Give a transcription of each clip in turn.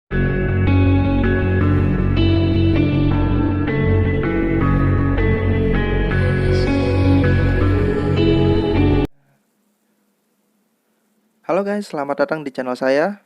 Halo guys, selamat datang di channel saya.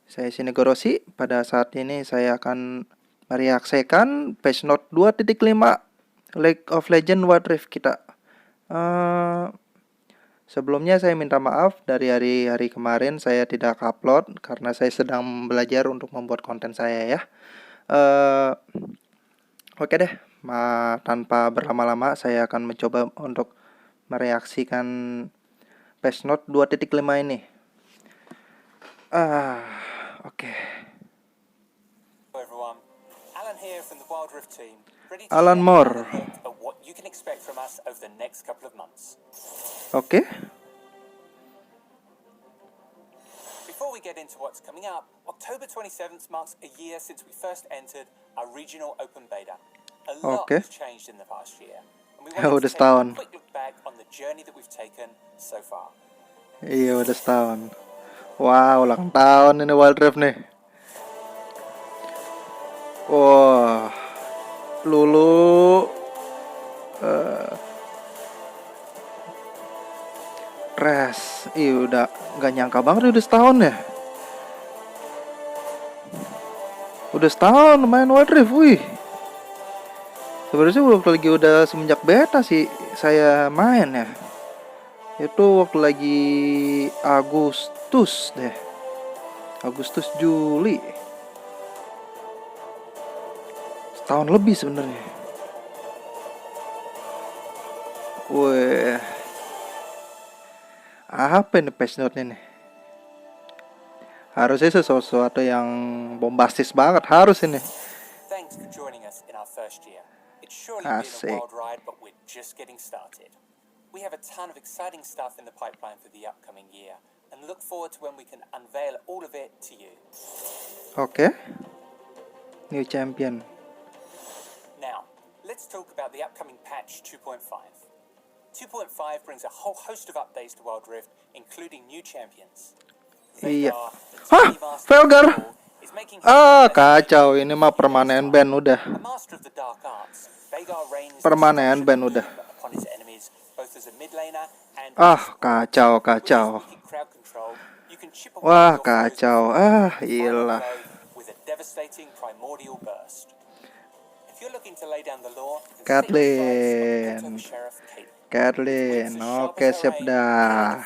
Saya Sinegorosi. Pada saat ini saya akan mereaksikan patch note 2.5 League of Legends wildrift kita. Sebelumnya saya minta maaf, dari hari kemarin saya tidak upload karena saya sedang belajar untuk membuat konten saya ya. Oke deh, tanpa berlama-lama saya akan mencoba untuk mereaksikan patch note 2.5 ini. Oke. Hello everyone, Alan here from the wildrift team, ready to Alan share Moore. a look at what you can expect from us over the next couple of months. Oke. Before we get into what's coming up, October 27th marks a year since we first entered our regional open beta. A lot has changed in the past year, and we want to take a quick look back on the journey that we've taken so far. Iya, udah setahun. Wow, ulang tahun ini wildrift nih. Wah, Lulu Crash. Udah gak nyangka banget udah setahun ya. Udah setahun main wildrift, wih. Sebenarnya waktu lagi udah semenjak beta sih saya main ya. Itu waktu lagi Agustus Juli. Setahun lebih sebenarnya. Wih. Apa ini patch note-nya nih? Harusnya sesuatu yang bombastis banget harus ini. Thanks for joining us in our first year. It's surely been a wild ride, but we're just getting started. We have a ton of exciting stuff in the pipeline for the upcoming year, and look forward to when we can unveil all of it to you. Oke. New champion. Now, let's talk about the upcoming patch 2.5. 2.5 brings a whole host of updates to wildrift, including new champions. Iya. Hah, Velgar. Kacau, ini mah permanen ban udah. Permanen ban udah. Kacau. Wah, kacau. Iyalah. Caitlyn. Oke, siap dah.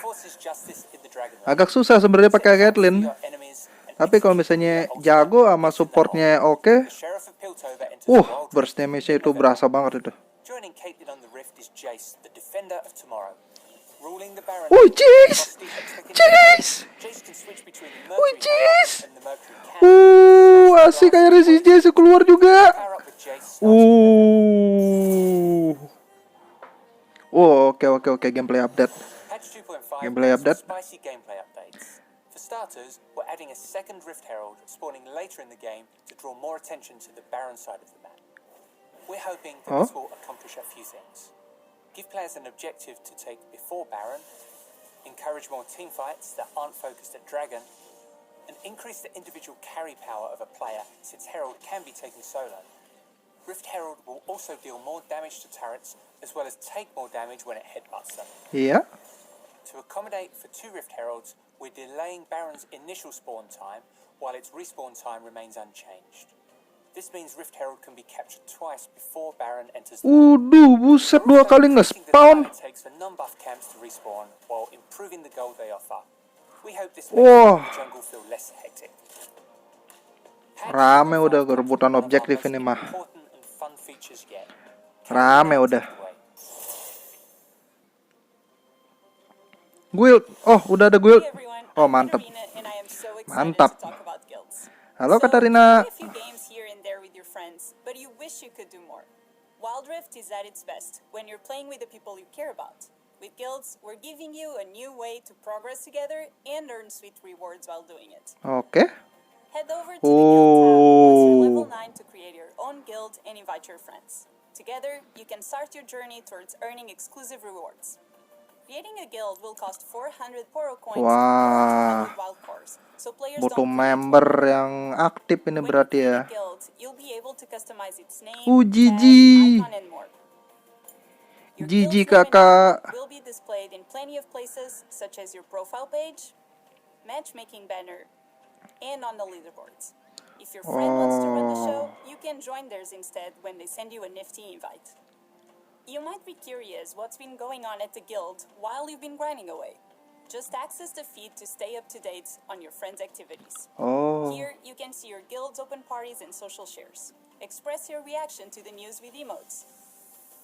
Agak susah sebenarnya pakai Caitlyn. Tapi kalau misalnya jago sama supportnya oke. Burst damage-nya itu berasa banget itu. Jace. Asik kayak si Jace keluar juga. Oke, gameplay update. For starters, we're adding a second Rift Herald spawning later in the game to draw more attention to the Baron side of the map. We're hoping that this will accomplish a few things. Give players an objective to take before Baron, encourage more team fights that aren't focused at Dragon, and increase the individual carry power of a player since Herald can be taken solo. Rift Herald will also deal more damage to turrets as well as take more damage when it headbutts them. Yeah. To accommodate for 2 Rift Heralds, we're delaying Baron's initial spawn time while its respawn time remains unchanged. This means Rift Herald can be captured twice before Baron enters the map. Buset, 2 kali nge-spawn. It takes for non-buff camps to respawn while improving the gold they offer. We hope this makes the jungle feel less hectic. Rame udah rebutan objektif ini mah. Rame udah. Guild. Udah ada guild. Mantap. Halo Katarina. Wildrift is at its best when you're playing with the people you care about. With guilds, we're giving you a new way to progress together and earn sweet rewards while doing it. Oke. Head over to the guild tab once you're level 9 to create your own guild and invite your friends. Together, you can start your journey towards earning exclusive rewards. Creating a guild will cost 400 Poro coins and 400 wild core. stores, so players Butuh don't create member one. yang aktif ini When you berarti create ya. a guild, you'll be able to customize its name, tag, Jiji. icon, and more. Your Jiji guild's name and kakak. icon will be displayed in plenty of places, such as your profile page, matchmaking banner, and on the leaderboards. If your friend wants to run the show, you can join theirs instead when they send you a nifty invite. You might be curious what's been going on at the guild while you've been grinding away. Just access the feed to stay up to date on your friends' activities. Oh. Here, you can see your guild's open parties and social shares. Express your reaction to the news with emotes.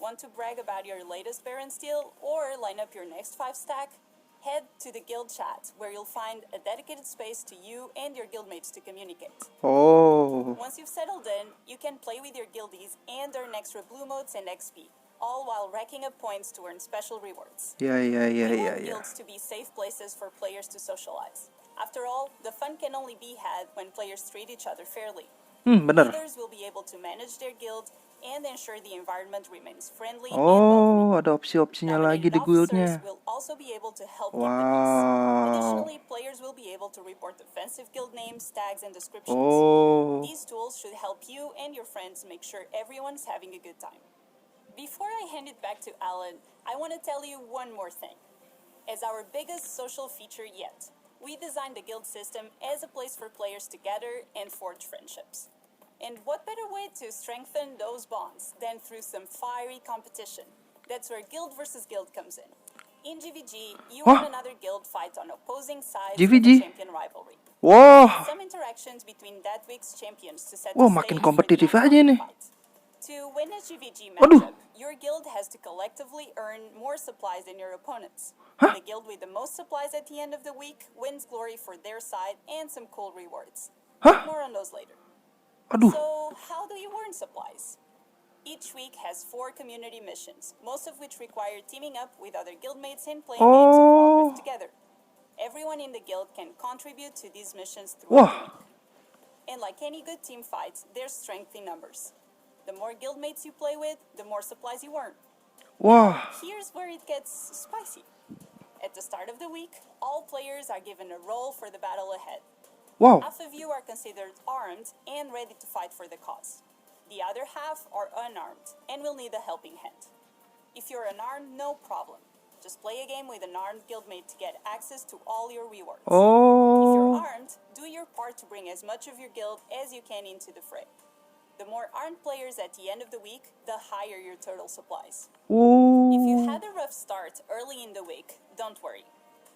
Want to brag about your latest Baron steal or line up your next 5-stack? Head to the guild chat, where you'll find a dedicated space to you and your guildmates to communicate. Oh. Once you've settled in, you can play with your guildies and earn extra blue motes and XP, all while racking up points to earn special rewards. Ya. We want guilds to be safe places for players to socialize. After all, the fun can only be had when players treat each other fairly. Bener. Leaders will be able to manage their guild and ensure the environment remains friendly and welcoming. Oh, ada opsi-opsinya lagi di Nominated officers guildnya. will also be able to help keep the peace. Wow. Additionally, players will be able to report offensive guild names, tags, and descriptions. Oh. These tools should help you and your friends make sure everyone's having a good time. Before I hand it back to Alan, I want to tell you one more thing. As our biggest social feature yet, we designed the guild system as a place for players to gather and forge friendships. And what better way to strengthen those bonds than through some fiery competition? That's where guild versus guild comes in. In GVG, you and another guild fight on opposing sides of GVG? the champion rivalry. Wah. Some interactions between that week's champions to set Wah, the makin stage kompetitif for the aja next nih. fight. To win a GVG Waduh. matchup, your guild has to collectively earn more supplies than your opponents. Hah? The guild with the most supplies at the end of the week wins glory for their side and some cool rewards. Hah? More on those later. Aduh. So, how do you earn supplies? Each week has 4 community missions, most of which require teaming up with other guildmates and playing games of wildrift together. Everyone in the guild can contribute to these missions throughout the Wah. week. And like any good team fight, there's strength in numbers. The more guildmates you play with, the more supplies you earn. Wah. Here's where it gets spicy. At the start of the week, all players are given a role for the battle ahead. Wow. Half of you are considered armed and ready to fight for the cause. The other half are unarmed and will need a helping hand. If you're unarmed, no problem. Just play a game with an armed guildmate to get access to all your rewards. If Oh. you're armed, do your part to bring as much of your guild as you can into the fray. The more armed players at the end of the week, the higher your total supplies. If you had a rough start early in the week, don't worry.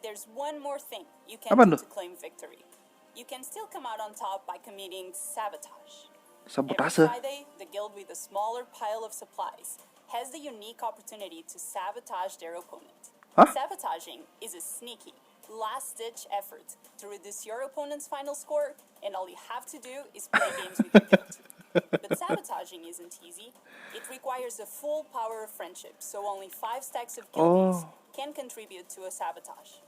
There's one more thing you can Apaan do tuh? to claim victory. You can still come out on top by committing sabotage. Sabotase. Every Friday, the guild with a smaller pile of supplies has the unique opportunity to sabotage their opponent. Huh? Sabotaging is a sneaky, last-ditch effort to reduce your opponent's final score, and all you have to do is play games with your guild. But sabotaging isn't easy. It requires a full power of friendship, so only 5 stacks of guildies can contribute to a sabotage.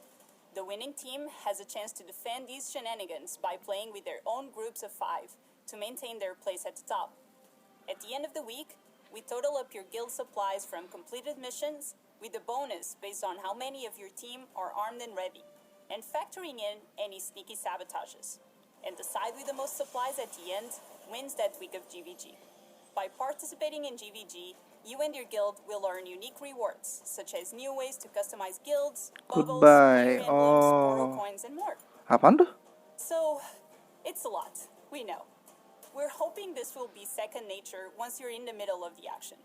The winning team has a chance to defend these shenanigans by playing with their own groups of 5 to maintain their place at the top. At the end of the week, we total up your guild supplies from completed missions with a bonus based on how many of your team are armed and ready, and factoring in any sneaky sabotages. And the side with the most supplies at the end wins that week of GVG. By participating in GVG, you and your guild will earn unique rewards, such as new ways to customize guilds, bubbles, Goodbye. player emblems, Oh. portal coins, and more. Apaan tuh? So, it's a lot, we know. We're hoping this will be second nature once you're in the middle of the action.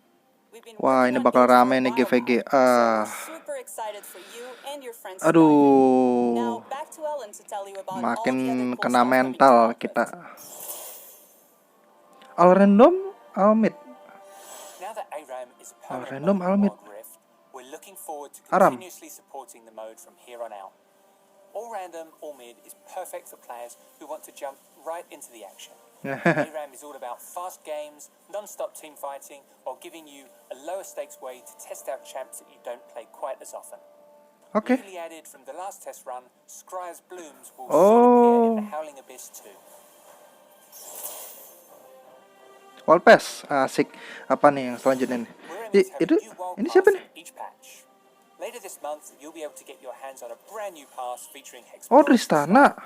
We've been Wah, working ini on bakal guilds for rame a nih while GVG. now, so we're super excited for you and your friends to dive in. Aduh. Now, back to Ellen to tell you about all the other Makin cool kena stuff coming to mental Wildrift. kita. All random, all mid. Now that ARAM is a permanent random, mode in Almit. Wild Rift, we're looking forward to Aram. continuously supporting the mode from here on out. All random, all mid is perfect for players who want to jump right into the action. ARAM is all about fast games, non-stop team fighting, while giving you a lower stakes way to test out champs that you don't play quite as often. Oke. Newly added from the last test run, Scryer's Blooms will soon appear in the Howling Abyss too. Wall pass, asik. Apa nih yang selanjutnya nih? We're aiming to have Itu, a new wild ini pass siapa nih? in each patch. Later this month, you'll be able to get your hands on a brand new pass featuring Hex. Oh, Tristana.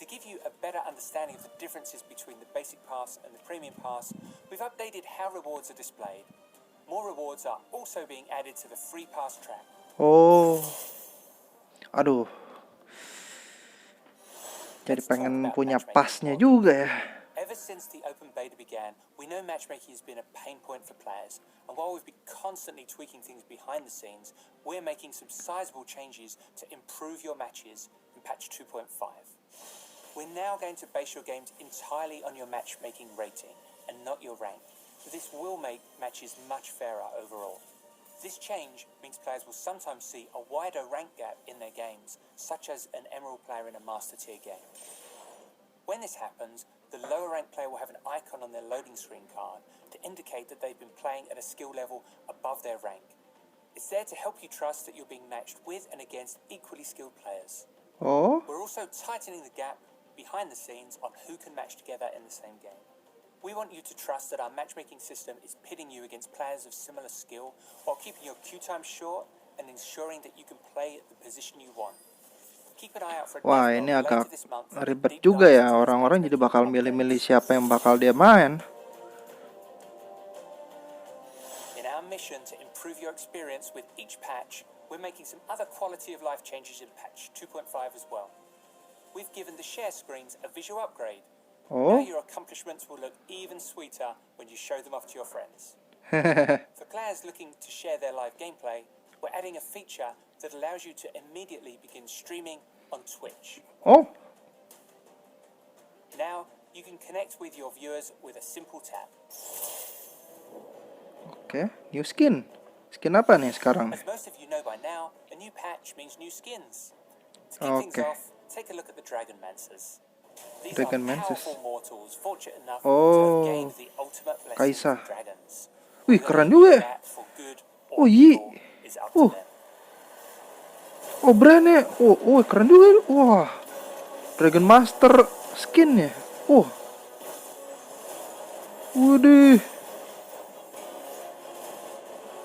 To give you a better understanding of the differences between the basic pass and the premium pass, we've updated how rewards are displayed. More rewards are also being added to the free pass track. Oh, aduh. Jadi Let's talk pengen about punya matchmaking pasnya more. juga ya. Ever since the open beta began, we know matchmaking has been a pain point for players, and while we've been constantly tweaking things behind the scenes, we're making some sizable changes to improve your matches in patch 2.5. We're now going to base your games entirely on your matchmaking rating, and not your rank. This will make matches much fairer overall. This change means players will sometimes see a wider rank gap in their games, such as an Emerald player in a Master Tier game. When this happens, the lower ranked player will have an icon on their loading screen card to indicate that they've been playing at a skill level above their rank. It's there to help you trust that you're being matched with and against equally skilled players. Oh, We're also tightening the gap behind the scenes on who can match together in the same game. We want you to trust that our matchmaking system is pitting you against players of similar skill while keeping your queue time short and ensuring that you can play at the position you want. Keep an eye out for a wah dev ini blog agak later this month. ribet Deep juga dives ya. into these Orang-orang jadi matchmaking bakal upgrades. milih-milih siapa yang bakal dia main. In our mission to improve your experience with each patch, we're making some other quality of life changes in patch 2.5 as well. We've given the share screens a visual upgrade. Now Oh, your accomplishments will look even sweeter when you show them off to your friends. For players looking to share their live gameplay, we're adding a feature that allows you to immediately begin streaming on Twitch. oh, Now you can connect with your viewers with a simple tap. oke. New skin. Skin apa nih sekarang? As most of you know by now, a new patch means new skins. To kick things Oke. off, take a look at the Dragon Mancers. These Dragon are Mancers. powerful mortals fortunate enough to Oh, have gained the ultimate blessing Kaisa. from dragons. Wih, Whether keren they juga use ya. that for good or Oh, iya. evil is up to them. Oh, brand ya. Oh, keren juga. Wah, Dragon Master skinnya. Oh, waduh.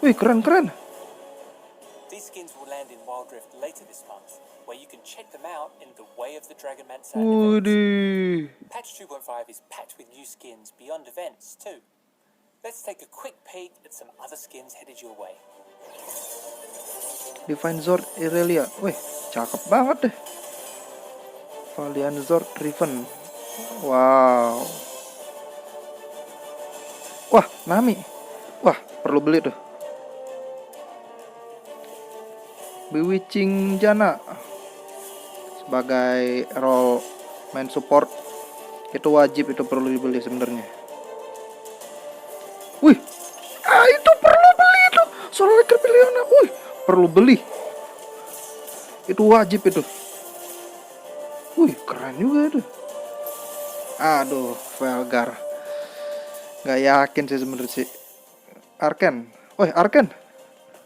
Wih, keren. These skins will land in Wildrift later this month, where you can check them out in the Way of the Dragon Mancer event. Waduh. Patch 2.5 is packed with new skins beyond events too. Let's take a quick peek at some other skins headed your way. Divine Zord Irelia. Wih, cakep banget deh. Valiant Zord Driven. Wow. Wah, Nami. Wah, perlu beli tuh. Bewitching Jana sebagai role main support itu wajib, itu perlu dibeli sebenarnya. Wih, itu perlu beli itu. Soalnya Piliona, wih, perlu beli. Itu wajib itu. Wih, keren juga itu. Aduh, Velgar. Gak yakin sih sebenarnya sih. Arken. Wih, Arken.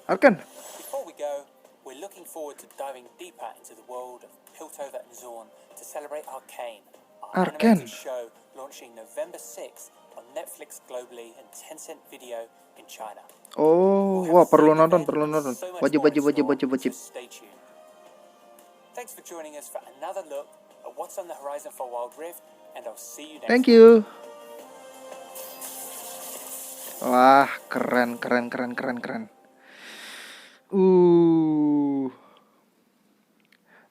Before we go, we're looking forward to diving deeper into the world of Piltover and Zorn to celebrate Arcane, our Arcane. animated show launching November 6th on Netflix globally and Tencent Video in China. Oh, We'll wah, have a perlu theme nonton. event and so much Wajib. more in store, so stay tuned. Thanks for joining us for another look at what's on the horizon for Wild Rift, and I'll see you next Thank time. you. Wah, keren.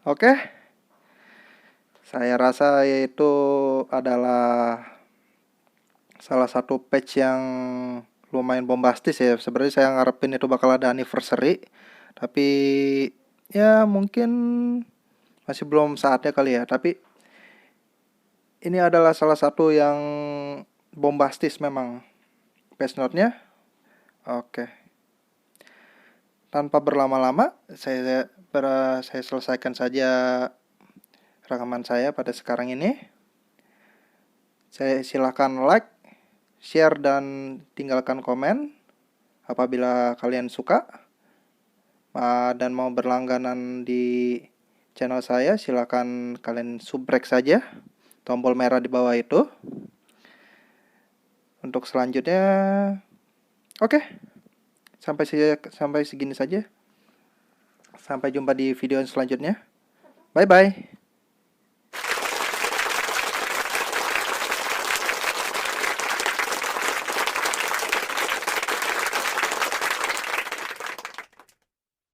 Oke. Saya rasa itu adalah salah satu patch yang lumayan bombastis ya. Sebenarnya saya ngarepin itu bakal ada anniversary, tapi ya mungkin masih belum saatnya kali ya. Tapi ini adalah salah satu yang bombastis memang patch note-nya. Oke. Tanpa berlama-lama, saya selesaikan saja rekaman saya pada sekarang ini. Saya silakan like, share, dan tinggalkan komen apabila kalian suka dan mau berlangganan di channel saya. Silakan kalian subrek saja tombol merah di bawah itu. Untuk selanjutnya, oke, sampai segini saja. Sampai jumpa di video selanjutnya. Bye bye.